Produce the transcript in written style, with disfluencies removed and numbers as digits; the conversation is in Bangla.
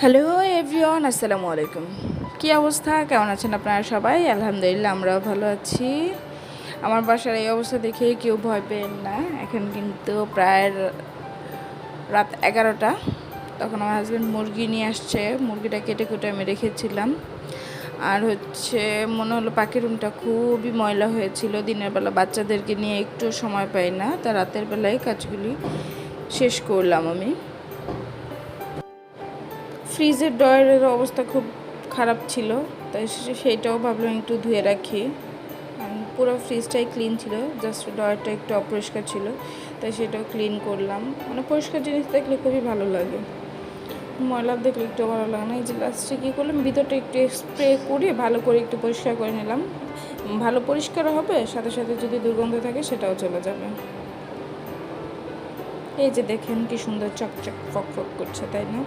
হ্যালো এভরিওয়ান, আসসালামু আলাইকুম। কী অবস্থা, কেমন আছেন আপনারা সবাই? আলহামদুলিল্লাহ, আমরাও ভালো আছি। আমার বাসার এই অবস্থা দেখে কেউ ভয় পেন না। এখন কিন্তু প্রায় রাত 11টা। তখন আমার হাজব্যান্ড মুরগি নিয়ে আসছে। মুরগিটা কেটে কুটে আমি রেখেছিলাম। আর মনে হলো পাখির রুমটা খুবই ময়লা হয়েছিল। দিনের বেলা বাচ্চাদেরকে নিয়ে একটু সময় পাই না, তা রাতের বেলায় কাজগুলি শেষ করলাম আমি। ফ্রিজের ড্রয়ারের অবস্থা খুব খারাপ ছিল, তাই সেইটাও ভাবলাম একটু ধুয়ে রাখি। পুরো ফ্রিজটাই ক্লিন ছিল, জাস্ট ড্রয়ারটা একটু অপরিষ্কার ছিল, তাই সেটাও ক্লিন করলাম। মানে পরিষ্কার জিনিস দেখলে খুবই ভালো লাগে, ময়লা দেখলে একটু ভালো লাগে না। এই যে লাস্টে কী করলাম, ভিতরটা একটু স্প্রে করে ভালো করে একটু পরিষ্কার করে নিলাম। ভালো পরিষ্কার হবে, সাথে সাথে যদি দুর্গন্ধ থাকে সেটাও চলে যাবে। এই যে দেখেন কি সুন্দর চকচক ফক ফক করছে, তাই না?